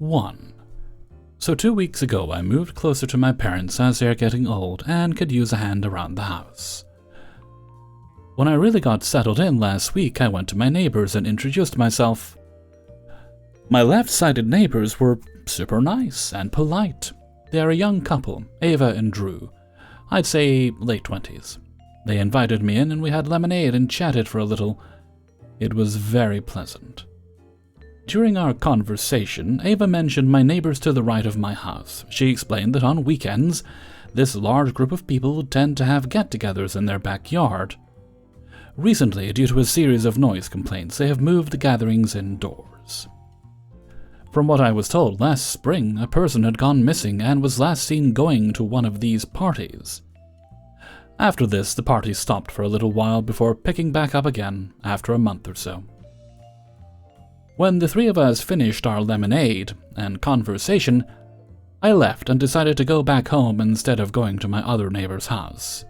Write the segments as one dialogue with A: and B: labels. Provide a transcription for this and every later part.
A: 1. So 2 weeks ago I moved closer to my parents as they're getting old and could use a hand around the house. When I really got settled in last week, I went to my neighbors and introduced myself. My left-sided neighbors were super nice and polite. They are a young couple, Ava and Drew. I'd say late 20s. They invited me in and we had lemonade and chatted for a little. It was very pleasant. During our conversation, Ava mentioned my neighbors to the right of my house. She explained that on weekends, this large group of people would tend to have get-togethers in their backyard. Recently, due to a series of noise complaints, they have moved the gatherings indoors. From what I was told, last spring, a person had gone missing and was last seen going to one of these parties. After this, the party stopped for a little while before picking back up again after a month or so. When the three of us finished our lemonade and conversation, I left and decided to go back home instead of going to my other neighbor's house.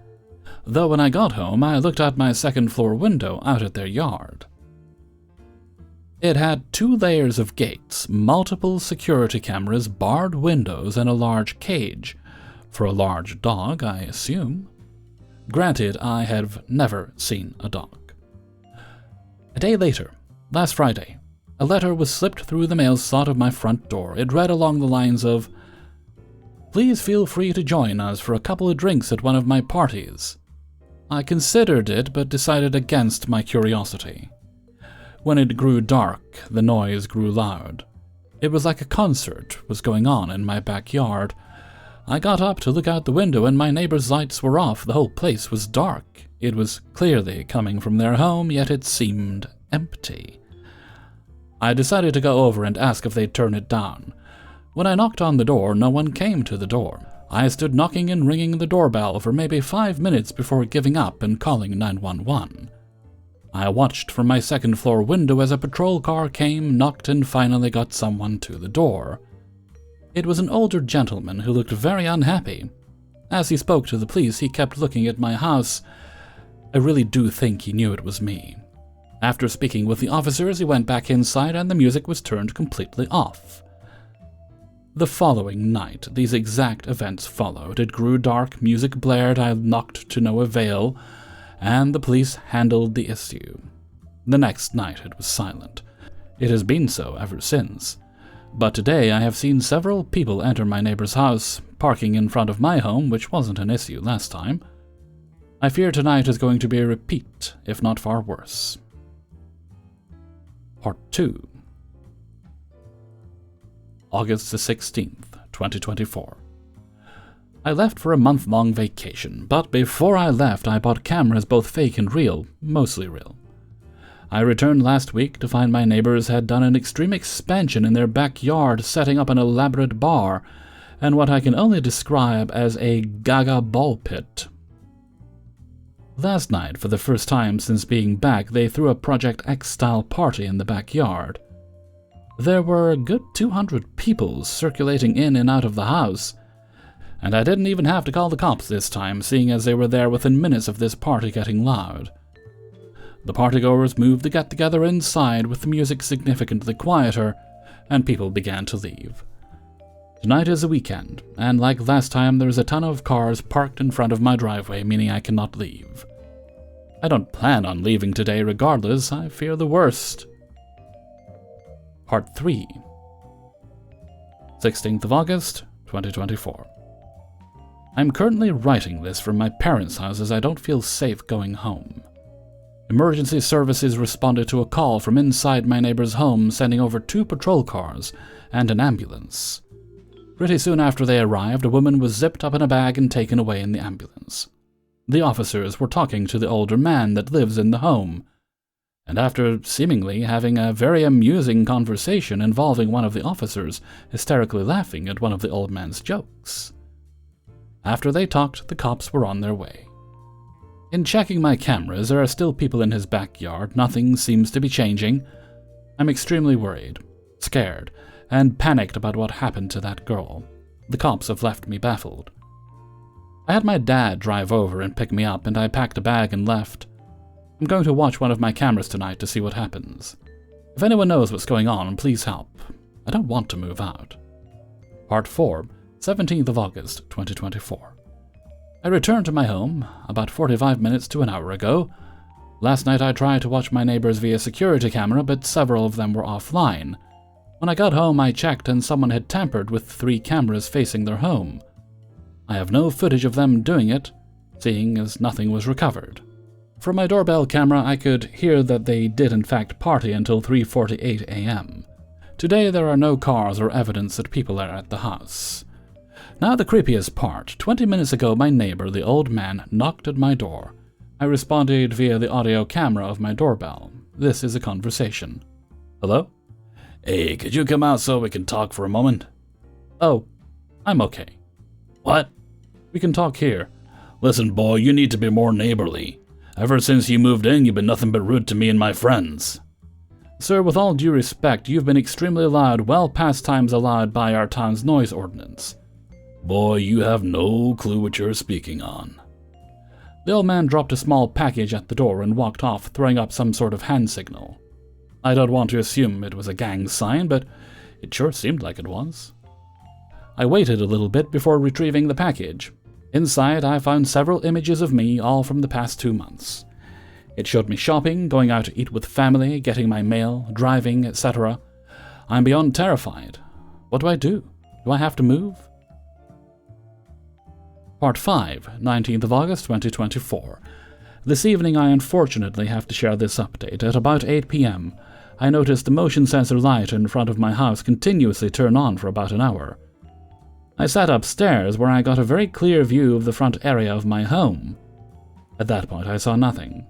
A: Though when I got home, I looked out my second-floor window out at their yard. It had 2 layers of gates, multiple security cameras, barred windows, and a large cage. For a large dog, I assume. Granted, I have never seen a dog. A day later, last Friday, a letter was slipped through the mail slot of my front door. It read along the lines of, "Please feel free to join us for a couple of drinks at one of my parties." I considered it, but decided against my curiosity. When it grew dark, the noise grew loud. It was like a concert was going on in my backyard. I got up to look out the window and my neighbor's lights were off. The whole place was dark. It was clearly coming from their home, yet it seemed empty. I decided to go over and ask if they'd turn it down. When I knocked on the door, no one came to the door. I stood knocking and ringing the doorbell for maybe 5 minutes before giving up and calling 911. I watched from my second-floor window as a patrol car came, knocked, and finally got someone to the door. It was an older gentleman who looked very unhappy. As he spoke to the police, he kept looking at my house. I really do think he knew it was me. After speaking with the officers, he went back inside and the music was turned completely off. The following night, these exact events followed. It grew dark, music blared, I knocked to no avail, and the police handled the issue. The next night it was silent. It has been so ever since. But today I have seen several people enter my neighbor's house, parking in front of my home, which wasn't an issue last time. I fear tonight is going to be a repeat, if not far worse. Part 2. August the 16th, 2024. I left for a month-long vacation, but before I left I bought cameras both fake and real, mostly real. I returned last week to find my neighbors had done an extreme expansion in their backyard, setting up an elaborate bar, and what I can only describe as a gaga ball pit. Last night, for the first time since being back, they threw a Project X-style party in the backyard. There were a good 200 people circulating in and out of the house, and I didn't even have to call the cops this time, seeing as they were there within minutes of this party getting loud. The partygoers moved the get-together inside with the music significantly quieter, and people began to leave. Tonight is a weekend, and like last time there's a ton of cars parked in front of my driveway, meaning I cannot leave. I don't plan on leaving today regardless, I fear the worst. Part 3. 16th of August, 2024. I'm currently writing this from my parents' house as I don't feel safe going home. Emergency services responded to a call from inside my neighbor's home, sending over 2 patrol cars and an ambulance. Pretty soon after they arrived, a woman was zipped up in a bag and taken away in the ambulance. The officers were talking to the older man that lives in the home, and after seemingly having a very amusing conversation involving one of the officers hysterically laughing at one of the old man's jokes. After they talked, the cops were on their way. In checking my cameras, there are still people in his backyard. Nothing seems to be changing. I'm extremely worried, scared, and panicked about what happened to that girl. The cops have left me baffled. I had my dad drive over and pick me up, and I packed a bag and left. I'm going to watch one of my cameras tonight to see what happens. If anyone knows what's going on, please help. I don't want to move out. Part 4, 17th of August, 2024. I returned to my home about 45 minutes to an hour ago. Last night I tried to watch my neighbors via security camera, but several of them were offline. When I got home, I checked and someone had tampered with 3 cameras facing their home. I have no footage of them doing it, seeing as nothing was recovered. From my doorbell camera, I could hear that they did in fact party until 3:48 a.m. Today there are no cars or evidence that people are at the house. Now the creepiest part. 20 minutes ago, my neighbor, the old man, knocked at my door. I responded via the audio camera of my doorbell. This is a conversation. Hello?
B: Hey, could you come out so we can talk for a moment?
A: Oh, I'm okay.
B: What?
A: We can talk here.
B: Listen, boy, you need to be more neighborly. Ever since you moved in, you've been nothing but rude to me and my friends.
A: Sir, with all due respect, you've been extremely loud, well past times allowed by our town's noise ordinance.
B: Boy, you have no clue what you're speaking on.
A: The old man dropped a small package at the door and walked off, throwing up some sort of hand signal. I don't want to assume it was a gang sign, but it sure seemed like it was. I waited a little bit before retrieving the package. Inside, I found several images of me, all from the past 2 months. It showed me shopping, going out to eat with family, getting my mail, driving, etc. I'm beyond terrified. What do? Do I have to move? Part 5, 19th of August, 2024. This evening I unfortunately have to share this update. At about 8 p.m., I noticed the motion sensor light in front of my house continuously turn on for about an hour. I sat upstairs where I got a very clear view of the front area of my home. At that point I saw nothing.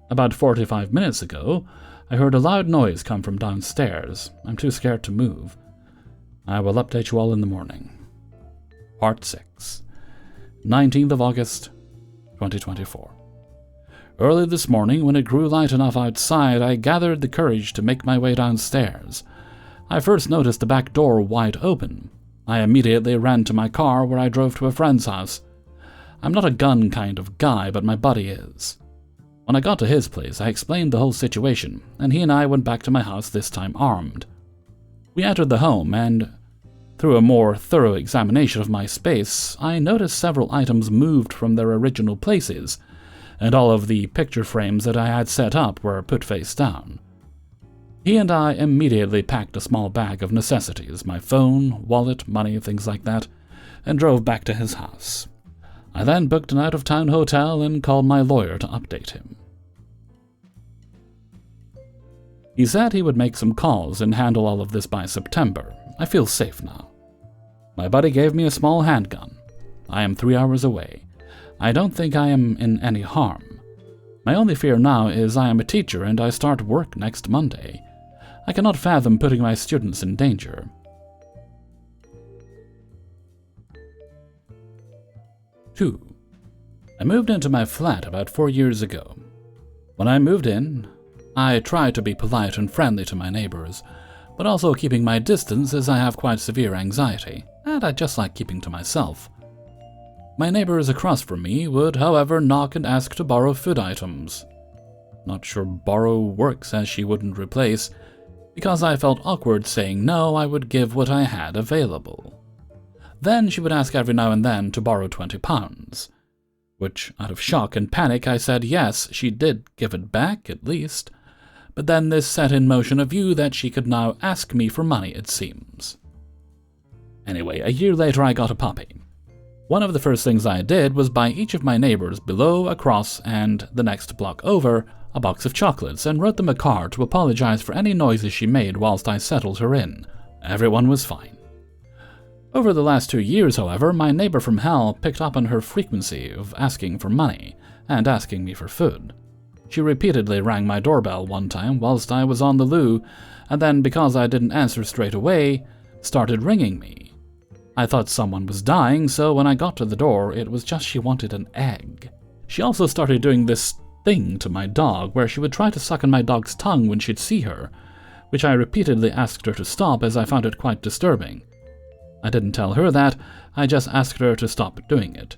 A: About 45 minutes ago, I heard a loud noise come from downstairs. I'm too scared to move. I will update you all in the morning. Part 6. 19th of August, 2024. Early this morning, when it grew light enough outside, I gathered the courage to make my way downstairs. I first noticed the back door wide open. I immediately ran to my car, where I drove to a friend's house. I'm not a gun kind of guy, but my buddy is. When I got to his place, I explained the whole situation, and he and I went back to my house, this time armed. We entered the home, and through a more thorough examination of my space, I noticed several items moved from their original places, and all of the picture frames that I had set up were put face down. He and I immediately packed a small bag of necessities, my phone, wallet, money, things like that, and drove back to his house. I then booked an out-of-town hotel and called my lawyer to update him. He said he would make some calls and handle all of this by September. I feel safe now. My buddy gave me a small handgun. I am 3 hours away. I don't think I am in any harm. My only fear now is I am a teacher and I start work next Monday. I cannot fathom putting my students in danger. 2. I moved into my flat about 4 years ago. When I moved in, I tried to be polite and friendly to my neighbors, but also keeping my distance as I have quite severe anxiety, and I just like keeping to myself. My neighbors across from me would, however, knock and ask to borrow food items. Not sure borrow works, as she wouldn't replace. Because I felt awkward saying no, I would give what I had available. Then she would ask every now and then to borrow £20, which, out of shock and panic, I said yes, she did give it back, at least. But then this set in motion a view that she could now ask me for money, it seems. Anyway, a year later I got a puppy. One of the first things I did was buy each of my neighbors below, across, and the next block over a box of chocolates and wrote them a card to apologize for any noises she made whilst I settled her in. Everyone was fine. Over the last 2 years, however, my neighbor from hell picked up on her frequency of asking for money and asking me for food. She repeatedly rang my doorbell one time whilst I was on the loo, and then, because I didn't answer straight away, started ringing me. I thought someone was dying, so when I got to the door, it was just she wanted an egg. She also started doing this thing to my dog, where she would try to suck on my dog's tongue when she'd see her, which I repeatedly asked her to stop as I found it quite disturbing. I didn't tell her that, I just asked her to stop doing it.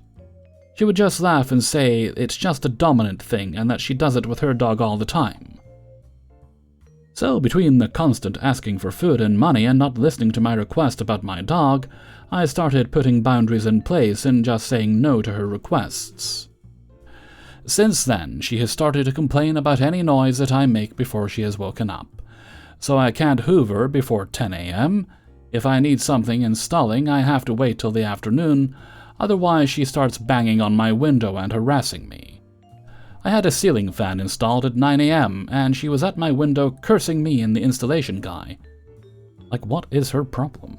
A: She would just laugh and say it's just a dominant thing and that she does it with her dog all the time. So between the constant asking for food and money and not listening to my request about my dog, I started putting boundaries in place and just saying no to her requests. Since then, she has started to complain about any noise that I make before she has woken up. So I can't hoover before 10 a.m. If I need something installing, I have to wait till the afternoon, otherwise she starts banging on my window and harassing me. I had a ceiling fan installed at 9 a.m., and she was at my window cursing me and the installation guy. Like, what is her problem?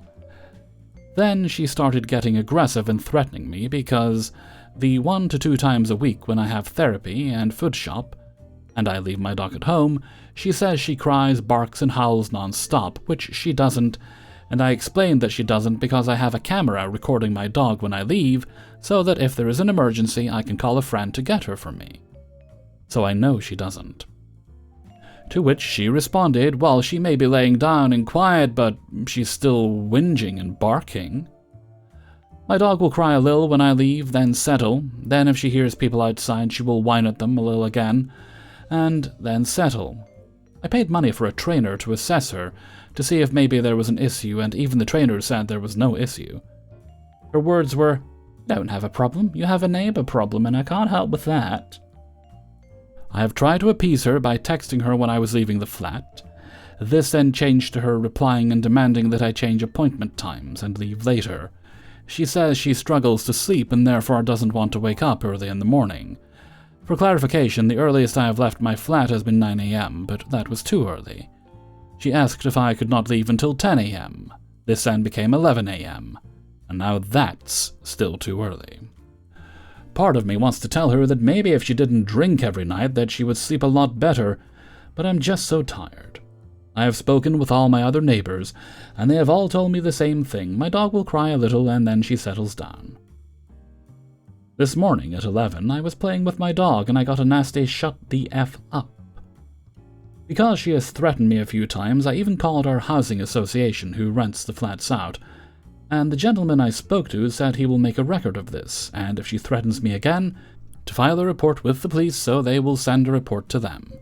A: Then she started getting aggressive and threatening me because the 1 to 2 times a week when I have therapy and food shop, and I leave my dog at home, she says she cries, barks, and howls non-stop, which she doesn't, and I explained that she doesn't because I have a camera recording my dog when I leave, so that if there is an emergency, I can call a friend to get her for me. So I know she doesn't. To which she responded, well, she may be laying down and quiet, but she's still whinging and barking. My dog will cry a little when I leave, then settle. Then if she hears people outside, she will whine at them a little again, and then settle. I paid money for a trainer to assess her, to see if maybe there was an issue, and even the trainer said there was no issue. Her words were, "Don't have a problem, you have a neighbor problem, and I can't help with that." I have tried to appease her by texting her when I was leaving the flat. This then changed to her replying and demanding that I change appointment times and leave later. She says she struggles to sleep and therefore doesn't want to wake up early in the morning. For clarification, the earliest I have left my flat has been 9 a.m., but that was too early. She asked if I could not leave until 10 a.m. This then became 11 a.m., and now that's still too early. Part of me wants to tell her that maybe if she didn't drink every night that she would sleep a lot better, but I'm just so tired. I have spoken with all my other neighbors, and they have all told me the same thing. My dog will cry a little and then she settles down. This morning at 11, I was playing with my dog and I got a nasty "shut the F up." Because she has threatened me a few times, I even called our housing association who rents the flats out, and the gentleman I spoke to said he will make a record of this, and if she threatens me again, to file a report with the police so they will send a report to them.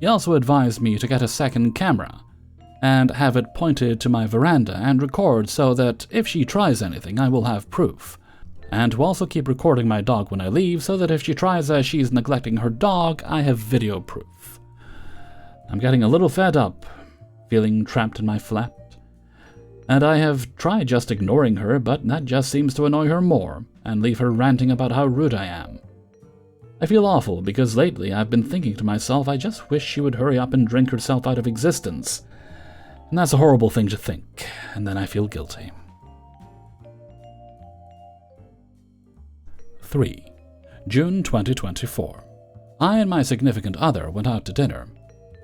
A: He also advised me to get a second camera, and have it pointed to my veranda and record so that if she tries anything I will have proof, and to also keep recording my dog when I leave so that if she tries as she's neglecting her dog, I have video proof. I'm getting a little fed up, feeling trapped in my flat. And I have tried just ignoring her, but that just seems to annoy her more, and leave her ranting about how rude I am. I feel awful because lately I've been thinking to myself I just wish she would hurry up and drink herself out of existence. And that's a horrible thing to think, and then I feel guilty. 3. June 2024. I and my significant other went out to dinner.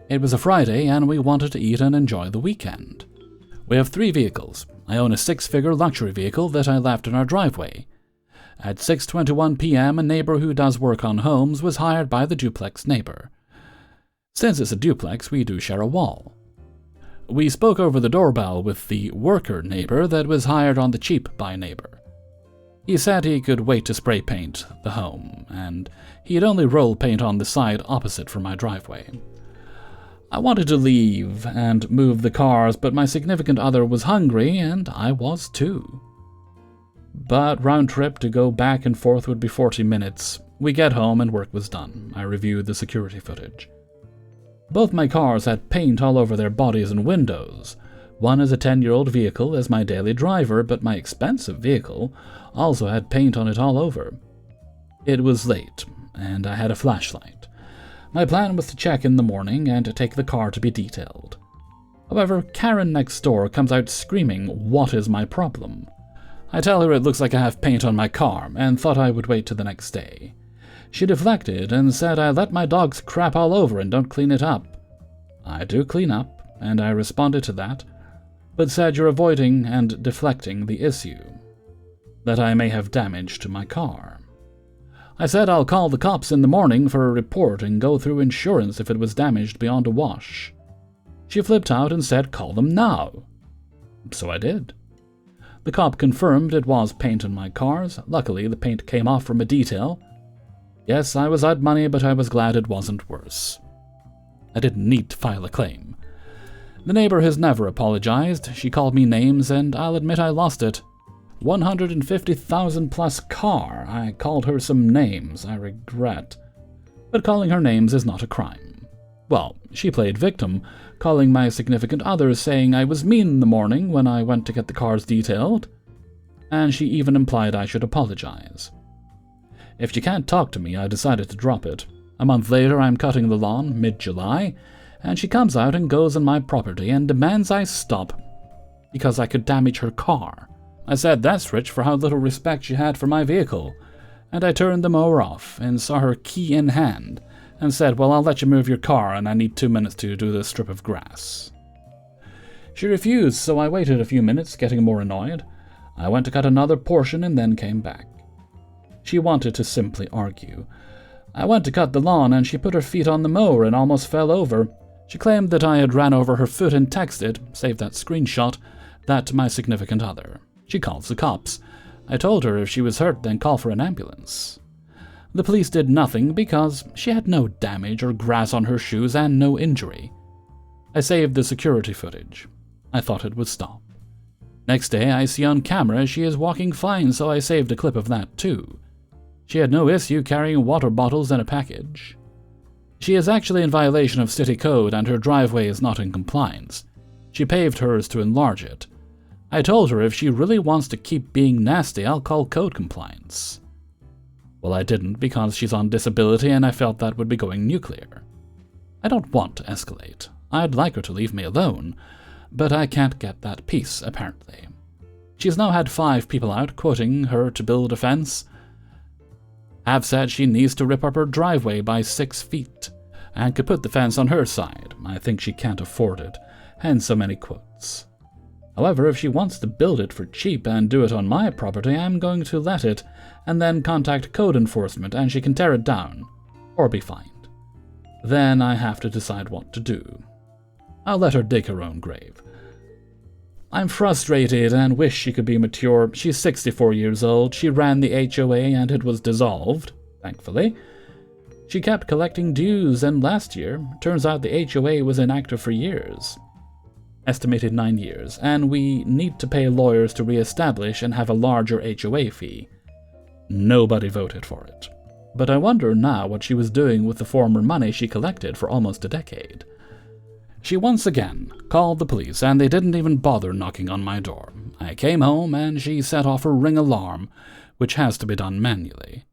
A: It was a Friday and we wanted to eat and enjoy the weekend. We have 3 vehicles. I own a 6-figure luxury vehicle that I left in our driveway. At 6:21 p.m., a neighbor who does work on homes was hired by the duplex neighbor. Since it's a duplex, we do share a wall. We spoke over the doorbell with the worker neighbor that was hired on the cheap by neighbor. He said he could wait to spray paint the home, and he'd only roll paint on the side opposite from my driveway. I wanted to leave and move the cars, but my significant other was hungry, and I was too. But round trip to go back and forth would be 40 minutes. We get home and work was done. I reviewed the security footage. Both my cars had paint all over their bodies and windows. One is a 10-year-old vehicle as my daily driver, but my expensive vehicle also had paint on it all over. It was late, and I had a flashlight. My plan was to check in the morning and to take the car to be detailed. However, Karen next door comes out screaming, "What is my problem?" I tell her it looks like I have paint on my car and thought I would wait till the next day. She deflected and said I let my dogs crap all over and don't clean it up. I do clean up, and I responded to that, but said you're avoiding and deflecting the issue, that I may have damage to my car. I said I'll call the cops in the morning for a report and go through insurance if it was damaged beyond a wash. She flipped out and said call them now. So I did. The cop confirmed it was paint on my cars. Luckily, the paint came off from a detail. Yes, I was out money, but I was glad it wasn't worse. I didn't need to file a claim. The neighbor has never apologized. She called me names, and I'll admit I lost it. 150,000 plus car. I called her some names I regret. But calling her names is not a crime. Well, she played victim, calling my significant other, saying I was mean in the morning when I went to get the cars detailed, and she even implied I should apologize. If she can't talk to me, I decided to drop it. A month later, I'm cutting the lawn, mid-July, and she comes out and goes on my property and demands I stop because I could damage her car. I said that's rich for how little respect she had for my vehicle, and I turned the mower off and saw her key in hand and said, well, I'll let you move your car and I need 2 minutes to do this strip of grass. She refused, so I waited a few minutes, getting more annoyed. I went to cut another portion and then came back. She wanted to simply argue. I went to cut the lawn and she put her feet on the mower and almost fell over. She claimed that I had ran over her foot and texted, save that screenshot, that to my significant other. She calls the cops. I told her if she was hurt, then call for an ambulance. The police did nothing because she had no damage or grass on her shoes and no injury. I saved the security footage. I thought it would stop. Next day, I see on camera she is walking fine, so I saved a clip of that too. She had no issue carrying water bottles and a package. She is actually in violation of city code and her driveway is not in compliance. She paved hers to enlarge it. I told her if she really wants to keep being nasty, I'll call code compliance. Well, I didn't because she's on disability and I felt that would be going nuclear. I don't want to escalate. I'd like her to leave me alone, but I can't get that peace, apparently. She's now had 5 people out quoting her to build a fence. Have said she needs to rip up her driveway by 6 feet and could put the fence on her side. I think she can't afford it, hence so many quotes. However, if she wants to build it for cheap and do it on my property, I'm going to let it and then contact code enforcement and she can tear it down or be fined. Then I have to decide what to do. I'll let her dig her own grave. I'm frustrated and wish she could be mature. She's 64 years old. She ran the HOA and it was dissolved, thankfully. She kept collecting dues and last year, turns out the HOA was inactive for years. Estimated 9 years, and we need to pay lawyers to re-establish and have a larger HOA fee. Nobody voted for it. But I wonder now what she was doing with the former money she collected for almost a decade. She once again called the police, and they didn't even bother knocking on my door. I came home, and she set off her ring alarm, which has to be done manually.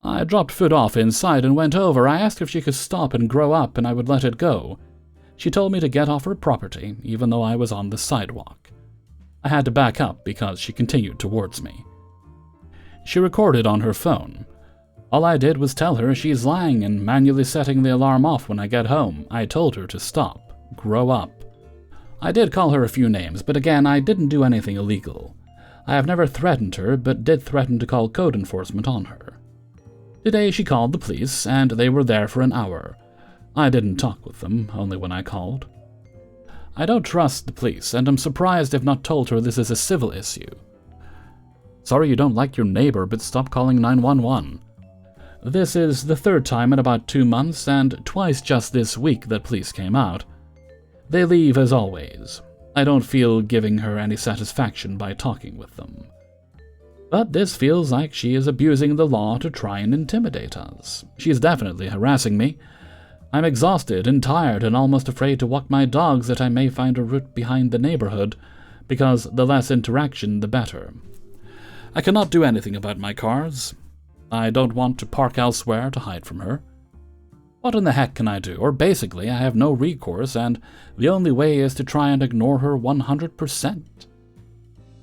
A: I dropped foot off inside and went over. I asked if she could stop and grow up, and I would let it go. She told me to get off her property, even though I was on the sidewalk. I had to back up because she continued towards me. She recorded on her phone. All I did was tell her she's lying and manually setting the alarm off when I get home. I told her to stop. Grow up. I did call her a few names, but again, I didn't do anything illegal. I have never threatened her, but did threaten to call code enforcement on her. Today she called the police, and they were there for an hour. I didn't talk with them, only when I called. I don't trust the police, and I'm surprised they've not told her this is a civil issue. Sorry you don't like your neighbor, but stop calling 911. This is the 3rd time in about 2 months, and twice just this week that police came out. They leave as always. I don't feel giving her any satisfaction by talking with them. But this feels like she is abusing the law to try and intimidate us. She's definitely harassing me. I'm exhausted and tired and almost afraid to walk my dogs that I may find a route behind the neighborhood, because the less interaction, the better. I cannot do anything about my cars. I don't want to park elsewhere to hide from her. What in the heck can I do? Or basically, I have no recourse, and the only way is to try and ignore her 100%.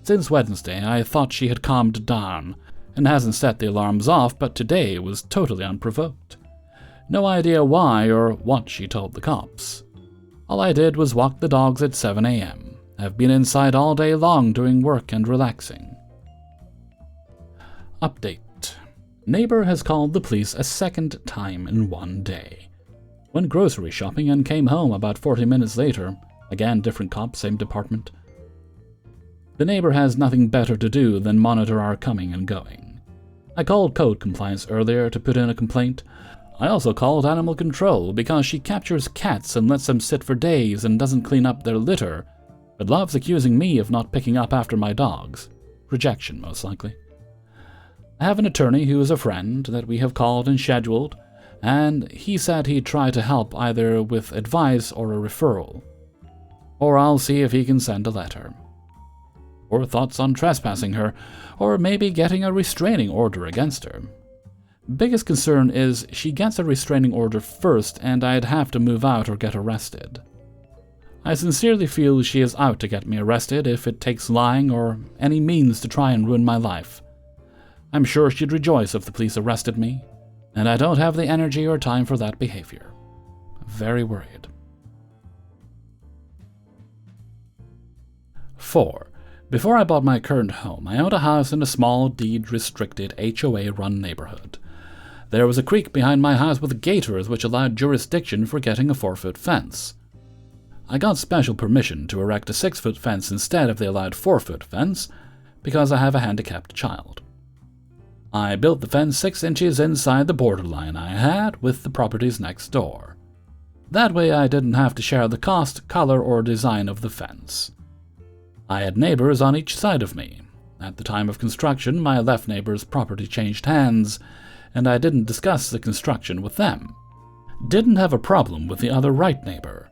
A: Since Wednesday, I thought she had calmed down and hasn't set the alarms off, but today was totally unprovoked. No idea why or what she told the cops. All I did was walk the dogs at 7 a.m. I've been inside all day long doing work and relaxing. Update. Neighbor has called the police a 2nd time in 1 day. Went grocery shopping and came home about 40 minutes later. Again, different cop, same department. The neighbor has nothing better to do than monitor our coming and going. I called code compliance earlier to put in a complaint. I also called animal control because she captures cats and lets them sit for days and doesn't clean up their litter, but loves accusing me of not picking up after my dogs. Projection, most likely. I have an attorney who is a friend that we have called and scheduled, and he said he'd try to help either with advice or a referral. Or I'll see if he can send a letter. Or thoughts on trespassing her, or maybe getting a restraining order against her. Biggest concern is she gets a restraining order first and I'd have to move out or get arrested. I sincerely feel she is out to get me arrested if it takes lying or any means to try and ruin my life. I'm sure she'd rejoice if the police arrested me, and I don't have the energy or time for that behavior. Very worried. 4. Before I bought my current home, I owned a house in a small, deed-restricted, HOA-run neighborhood. There was a creek behind my house with gators which allowed jurisdiction for getting a 4-foot fence. I got special permission to erect a 6-foot fence instead of the allowed 4-foot fence because I have a handicapped child. I built the fence 6 inches inside the borderline I had with the properties next door. That way I didn't have to share the cost, color, or design of the fence. I had neighbors on each side of me. At the time of construction, my left neighbor's property changed hands, and I didn't discuss the construction with them. Didn't have a problem with the other right neighbor.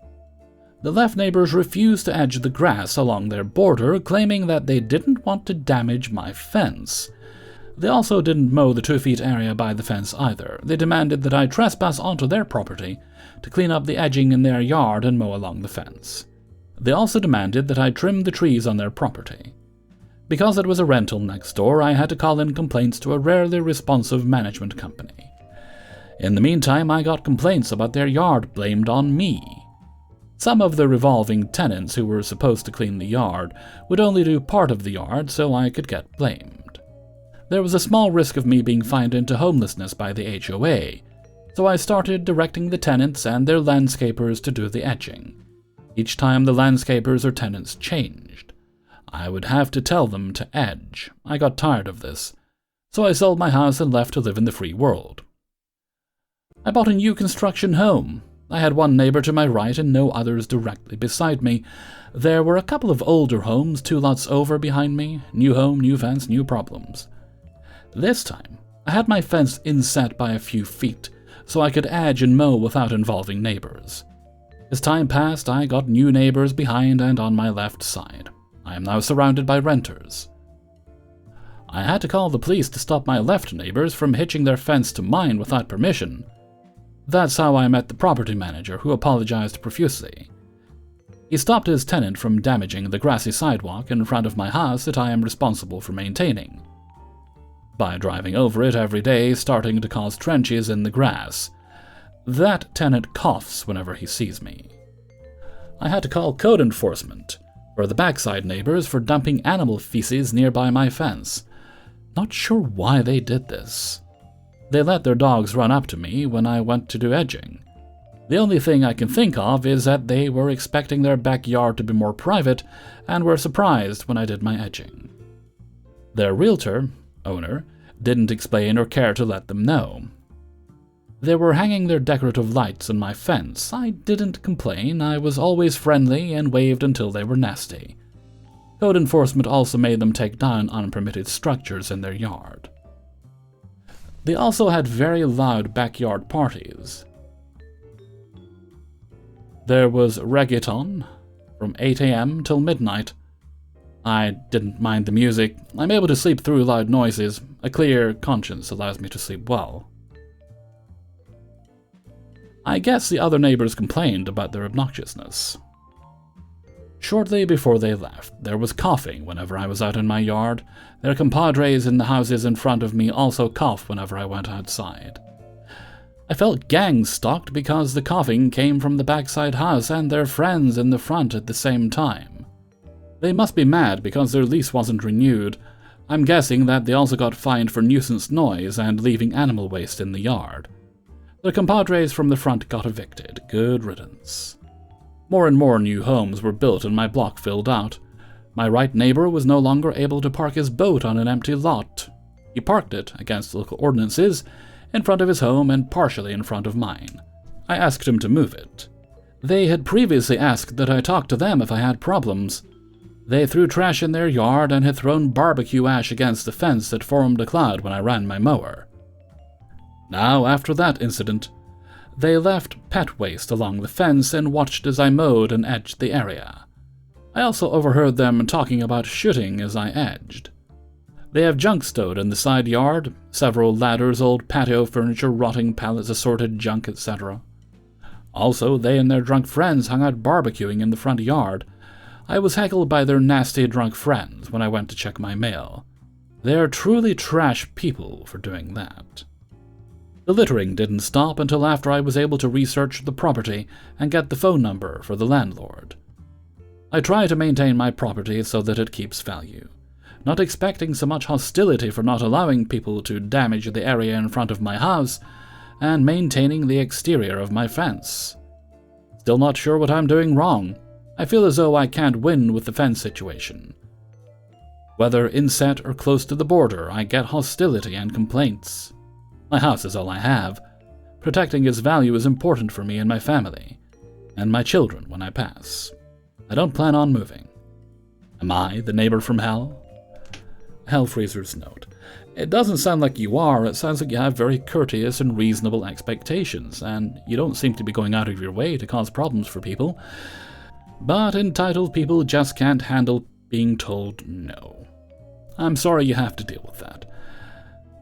A: The left neighbors refused to edge the grass along their border, claiming that they didn't want to damage my fence. They also didn't mow the 2-foot area by the fence either. They demanded that I trespass onto their property to clean up the edging in their yard and mow along the fence. They also demanded that I trim the trees on their property. Because it was a rental next door, I had to call in complaints to a rarely responsive management company. In the meantime, I got complaints about their yard blamed on me. Some of the revolving tenants who were supposed to clean the yard would only do part of the yard so I could get blamed. There was a small risk of me being fined into homelessness by the HOA, so I started directing the tenants and their landscapers to do the edging. Each time the landscapers or tenants changed, I would have to tell them to edge. I got tired of this, so I sold my house and left to live in the free world. I bought a new construction home. I had one neighbor to my right and no others directly beside me. There were a couple of older homes 2 lots over behind me. New home, new fence, new problems. This time, I had my fence inset by a few feet, so I could edge and mow without involving neighbors. As time passed, I got new neighbors behind and on my left side. I am now surrounded by renters. I had to call the police to stop my left neighbors from hitching their fence to mine without permission. That's how I met the property manager, who apologized profusely. He stopped his tenant from damaging the grassy sidewalk in front of my house that I am responsible for maintaining, by driving over it every day, starting to cause trenches in the grass. That tenant coughs whenever he sees me. I had to call code enforcement, or the backside neighbors, for dumping animal feces nearby my fence. Not sure why they did this. They let their dogs run up to me when I went to do edging. The only thing I can think of is that they were expecting their backyard to be more private and were surprised when I did my edging. Their owner, didn't explain or care to let them know. They were hanging their decorative lights on my fence. I didn't complain. I was always friendly and waved until they were nasty. Code enforcement also made them take down unpermitted structures in their yard. They also had very loud backyard parties. There was reggaeton from 8 a.m. till midnight. I didn't mind the music. I'm able to sleep through loud noises. A clear conscience allows me to sleep well. I guess the other neighbors complained about their obnoxiousness. Shortly before they left, there was coughing whenever I was out in my yard. Their compadres in the houses in front of me also coughed whenever I went outside. I felt gang-stalked because the coughing came from the backside house and their friends in the front at the same time. They must be mad because their lease wasn't renewed. I'm guessing that they also got fined for nuisance noise and leaving animal waste in the yard. The compadres from the front got evicted. Good riddance. More and more new homes were built and my block filled out. My right neighbor was no longer able to park his boat on an empty lot. He parked it against local ordinances in front of his home and partially in front of mine. I asked him to move it. They had previously asked that I talk to them if I had problems. They threw trash in their yard and had thrown barbecue ash against the fence that formed a cloud when I ran my mower. Now, after that incident, they left pet waste along the fence and watched as I mowed and edged the area. I also overheard them talking about shooting as I edged. They have junk stowed in the side yard, several ladders, old patio furniture, rotting pallets, assorted junk, etc. Also, they and their drunk friends hung out barbecuing in the front yard. I was heckled by their nasty drunk friends when I went to check my mail. They are truly trash people for doing that. The littering didn't stop until after I was able to research the property and get the phone number for the landlord. I try to maintain my property so that it keeps value, not expecting so much hostility for not allowing people to damage the area in front of my house and maintaining the exterior of my fence. Still not sure what I'm doing wrong. I feel as though I can't win with the fence situation. Whether inset or close to the border, I get hostility and complaints. My house is all I have. Protecting its value is important for me and my family, and my children when I pass. I don't plan on moving. Am I the neighbor from hell? Hellfreezer's note. It doesn't sound like you are. It sounds like you have very courteous and reasonable expectations, and you don't seem to be going out of your way to cause problems for people. But entitled people just can't handle being told no. I'm sorry you have to deal with that.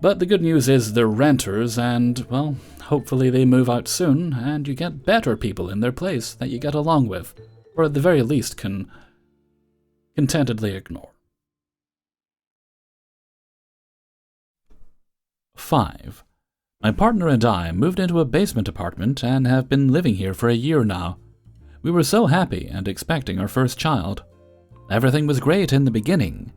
A: But the good news is they're renters and, well, hopefully they move out soon and you get better people in their place that you get along with, or at the very least can contentedly ignore. 5. My partner and I moved into a basement apartment and have been living here for a year now. We were so happy and expecting our first child. Everything was great in the beginning.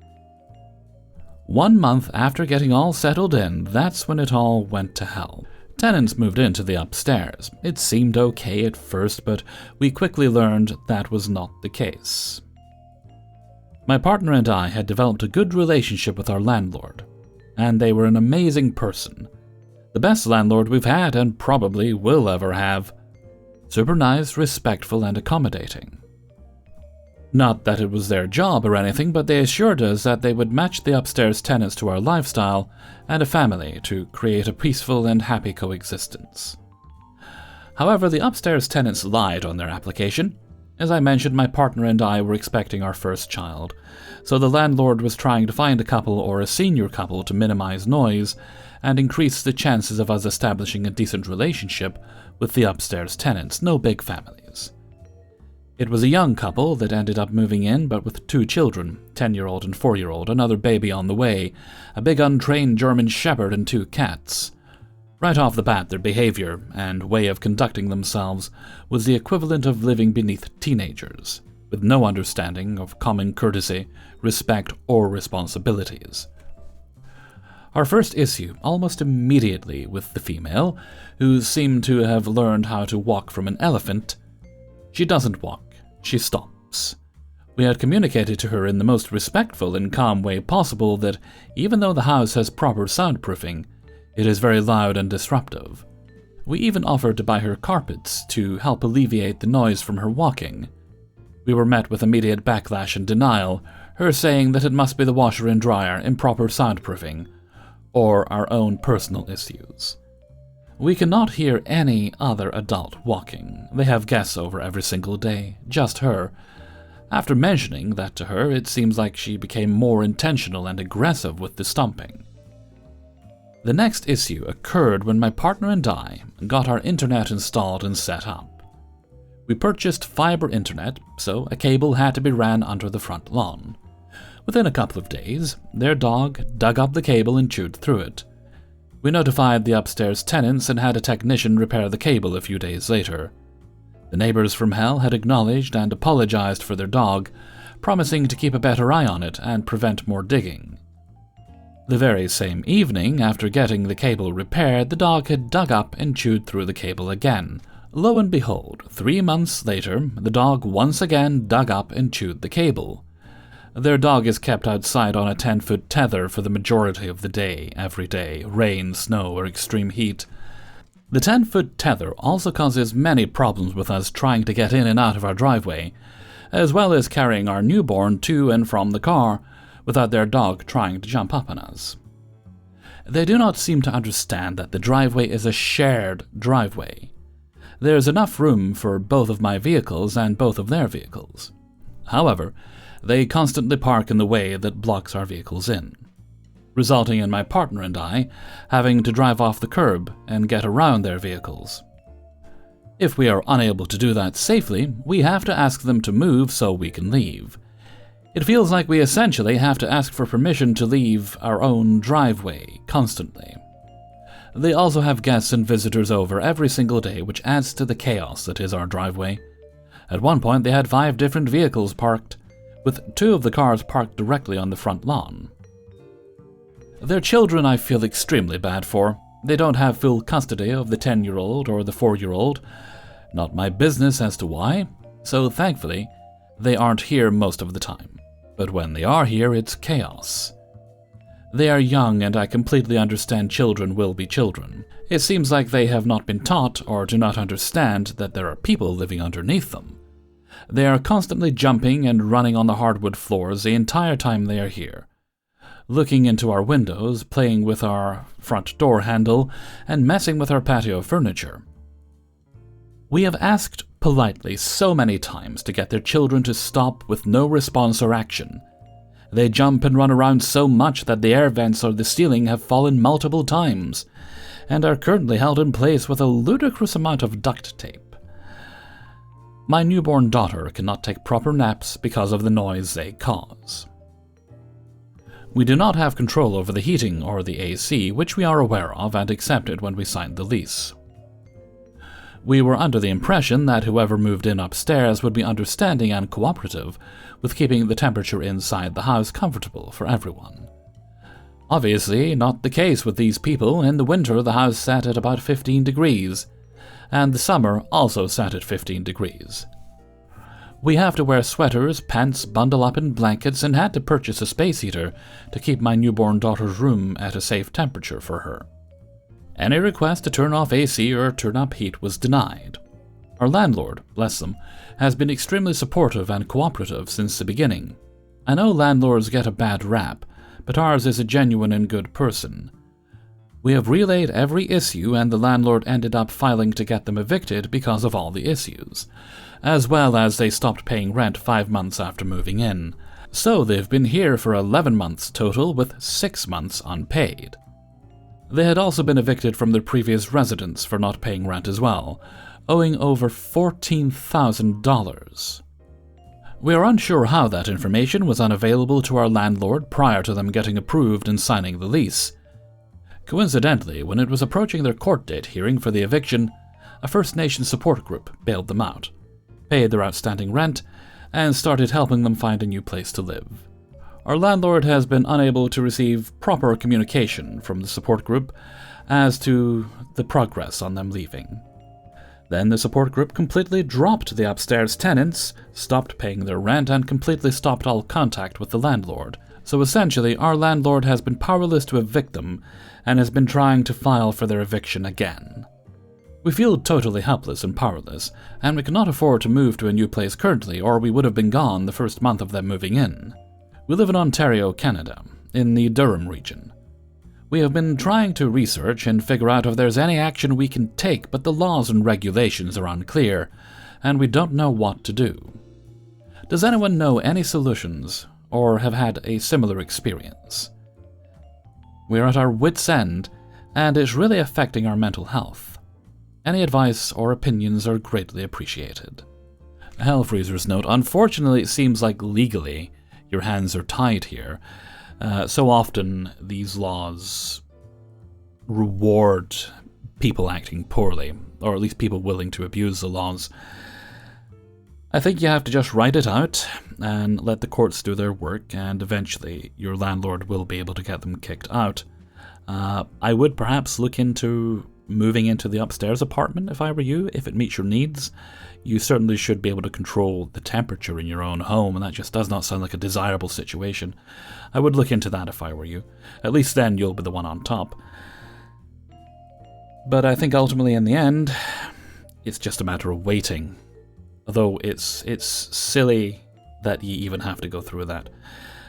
A: 1 month after getting all settled in, that's when it all went to hell. Tenants moved into the upstairs. It seemed okay at first, but we quickly learned that was not the case. My partner and I had developed a good relationship with our landlord, and they were an amazing person. The best landlord we've had and probably will ever have. Super nice, respectful, and accommodating. Not that it was their job or anything, but they assured us that they would match the upstairs tenants to our lifestyle and a family to create a peaceful and happy coexistence. However, the upstairs tenants lied on their application. As I mentioned, my partner and I were expecting our first child, so the landlord was trying to find a couple or a senior couple to minimize noise and increase the chances of us establishing a decent relationship with the upstairs tenants, no big families. It was a young couple that ended up moving in, but with 2 children, 10-year-old and 4-year-old, another baby on the way, a big untrained German shepherd and 2 cats. Right off the bat, their behavior and way of conducting themselves was the equivalent of living beneath teenagers, with no understanding of common courtesy, respect, or responsibilities. Our first issue almost immediately with the female, who seemed to have learned how to walk from an elephant. She doesn't walk, she stops. We had communicated to her in the most respectful and calm way possible that even though the house has proper soundproofing, it is very loud and disruptive. We even offered to buy her carpets to help alleviate the noise from her walking. We were met with immediate backlash and denial, her saying that it must be the washer and dryer, improper soundproofing, or our own personal issues. We cannot hear any other adult walking. They have guests over every single day, just her. After mentioning that to her, it seems like she became more intentional and aggressive with the stomping. The next issue occurred when my partner and I got our internet installed and set up. We purchased fiber internet, so a cable had to be ran under the front lawn. Within a couple of days, their dog dug up the cable and chewed through it. We notified the upstairs tenants and had a technician repair the cable a few days later. The neighbors from hell had acknowledged and apologized for their dog, promising to keep a better eye on it and prevent more digging. The very same evening, after getting the cable repaired, the dog had dug up and chewed through the cable again. Lo and behold, 3 months later, the dog once again dug up and chewed the cable. Their dog is kept outside on a 10-foot tether for the majority of the day, every day, rain, snow, or extreme heat. The 10-foot tether also causes many problems with us trying to get in and out of our driveway, as well as carrying our newborn to and from the car without their dog trying to jump up on us. They do not seem to understand that the driveway is a shared driveway. There's enough room for both of my vehicles and both of their vehicles. However, they constantly park in the way that blocks our vehicles in, resulting in my partner and I having to drive off the curb and get around their vehicles. If we are unable to do that safely, we have to ask them to move so we can leave. It feels like we essentially have to ask for permission to leave our own driveway constantly. They also have guests and visitors over every single day, which adds to the chaos that is our driveway. At one point, they had 5 different vehicles parked, with 2 of the cars parked directly on the front lawn. Their children I feel extremely bad for. They don't have full custody of the 10-year-old or the 4-year-old. Not my business as to why, so thankfully, they aren't here most of the time. But when they are here, it's chaos. They are young, and I completely understand children will be children. It seems like they have not been taught or do not understand that there are people living underneath them. They are constantly jumping and running on the hardwood floors the entire time they are here, looking into our windows, playing with our front door handle, and messing with our patio furniture. We have asked politely so many times to get their children to stop with no response or action. They jump and run around so much that the air vents or the ceiling have fallen multiple times, and are currently held in place with a ludicrous amount of duct tape. My newborn daughter cannot take proper naps because of the noise they cause. We do not have control over the heating or the AC, which we are aware of and accepted when we signed the lease. We were under the impression that whoever moved in upstairs would be understanding and cooperative with keeping the temperature inside the house comfortable for everyone. Obviously, not the case with these people. In the winter, the house sat at about 15 degrees, and the summer also sat at 15 degrees. We have to wear sweaters, pants, bundle up in blankets, and had to purchase a space heater to keep my newborn daughter's room at a safe temperature for her. Any request to turn off AC or turn up heat was denied. Our landlord, bless them, has been extremely supportive and cooperative since the beginning. I know landlords get a bad rap, but ours is a genuine and good person. We have relayed every issue, and the landlord ended up filing to get them evicted because of all the issues, as well as they stopped paying rent 5 months after moving in. So they've been here for 11 months total, with 6 months unpaid. They had also been evicted from their previous residence for not paying rent as well, owing over $14,000. We are unsure how that information was unavailable to our landlord prior to them getting approved and signing the lease. Coincidentally, when it was approaching their court date hearing for the eviction, a First Nation support group bailed them out, paid their outstanding rent, and started helping them find a new place to live. Our landlord has been unable to receive proper communication from the support group as to the progress on them leaving. Then the support group completely dropped the upstairs tenants, stopped paying their rent, and completely stopped all contact with the landlord. So essentially, our landlord has been powerless to evict them and has been trying to file for their eviction again. We feel totally helpless and powerless, and we cannot afford to move to a new place currently, or we would have been gone the first month of them moving in. We live in Ontario, Canada, in the Durham region. We have been trying to research and figure out if there's any action we can take, but the laws and regulations are unclear, and we don't know what to do. Does anyone know any solutions, or have had a similar experience? We are at our wits' end, and it's really affecting our mental health. Any advice or opinions are greatly appreciated. Hellfreezer's note: unfortunately, it seems like legally your hands are tied here. So often these laws reward people acting poorly, or at least people willing to abuse the laws. I think you have to just write it out and let the courts do their work, and eventually your landlord will be able to get them kicked out. I would perhaps look into moving into the upstairs apartment if I were you, if it meets your needs. You certainly should be able to control the temperature in your own home, and that just does not sound like a desirable situation. I would look into that if I were you. At least then you'll be the one on top. But I think ultimately in the end, it's just a matter of waiting. Although it's silly that you even have to go through that.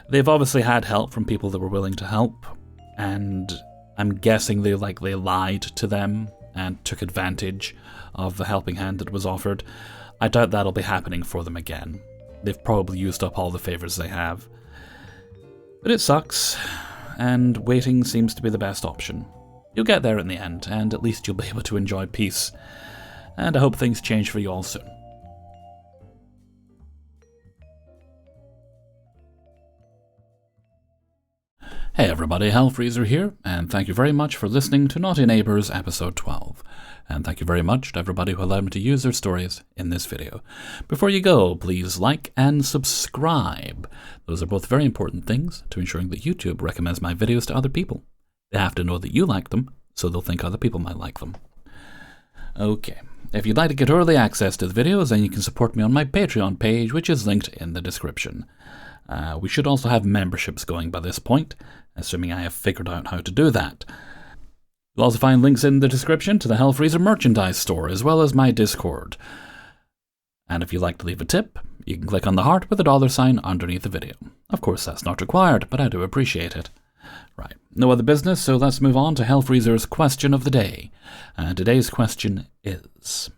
A: They've obviously had help from people that were willing to help, and I'm guessing they likely lied to them and took advantage of the helping hand that was offered. I doubt that'll be happening for them again. They've probably used up all the favors they have. But it sucks, and waiting seems to be the best option. You'll get there in the end, and at least you'll be able to enjoy peace. And I hope things change for you all soon. Hey everybody, Hellfreezer here, and thank you very much for listening to Naughty Neighbours episode 12. And thank you very much to everybody who allowed me to use their stories in this video. Before you go, please like and subscribe. Those are both very important things to ensuring that YouTube recommends my videos to other people. They have to know that you like them, so they'll think other people might like them. Okay, if you'd like to get early access to the videos, then you can support me on my Patreon page, which is linked in the description. We should also have memberships going by this point, assuming I have figured out how to do that. You'll also find links in the description to the Hellfreezer merchandise store, as well as my Discord. And if you'd like to leave a tip, you can click on the heart with a $sign underneath the video. Of course, that's not required, but I do appreciate it. Right, no other business, so let's move on to Hellfreezer's question of the day. And today's question is: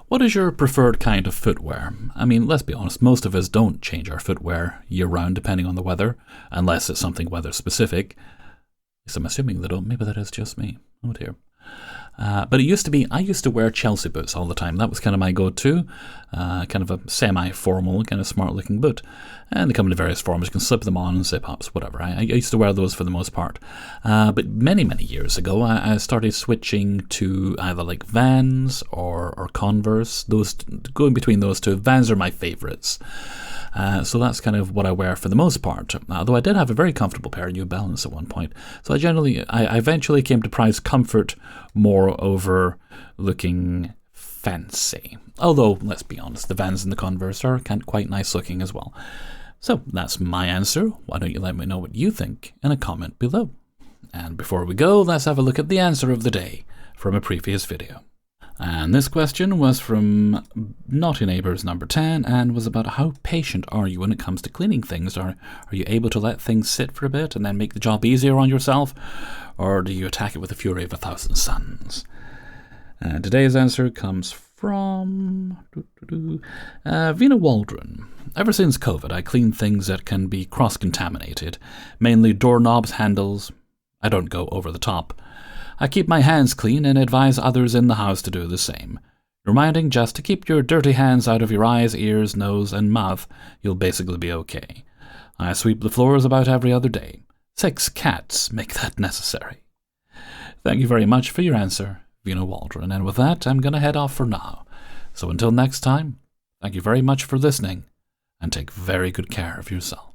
A: what is your preferred kind of footwear? I mean, let's be honest, most of us don't change our footwear year-round depending on the weather, unless it's something weather-specific. At least I'm assuming they don't. Maybe that is just me. Oh dear. But it used to be, I used to wear Chelsea boots all the time. That was kind of my go-to, kind of a semi-formal, kind of smart-looking boot. And they come in various forms. You can slip them on, zip-ups, whatever. I used to wear those for the most part. But many, many years ago, I started switching to either like Vans or Converse. Those, going between those two. Vans are my favorites. So that's kind of what I wear for the most part. Although I did have a very comfortable pair of New Balance at one point. So I eventually came to prize comfort more over looking fancy. Although, let's be honest, the Vans and the Converse are quite nice looking as well. So that's my answer. Why don't you let me know what you think in a comment below? And before we go, let's have a look at the answer of the day from a previous video. And this question was from Naughty Neighbours number 10 and was about how patient are you when it comes to cleaning things? Are you able to let things sit for a bit and then make the job easier on yourself? Or do you attack it with the fury of 1,000 suns? And today's answer comes from Vina Waldron. Ever since COVID, I clean things that can be cross-contaminated, mainly doorknobs, handles. I don't go over the top. I keep my hands clean and advise others in the house to do the same, reminding just to keep your dirty hands out of your eyes, ears, nose, and mouth. You'll basically be okay. I sweep the floors about every other day. 6 cats make that necessary. Thank you very much for your answer, Vina Waldron, and with that, I'm going to head off for now. So until next time, thank you very much for listening, and take very good care of yourself.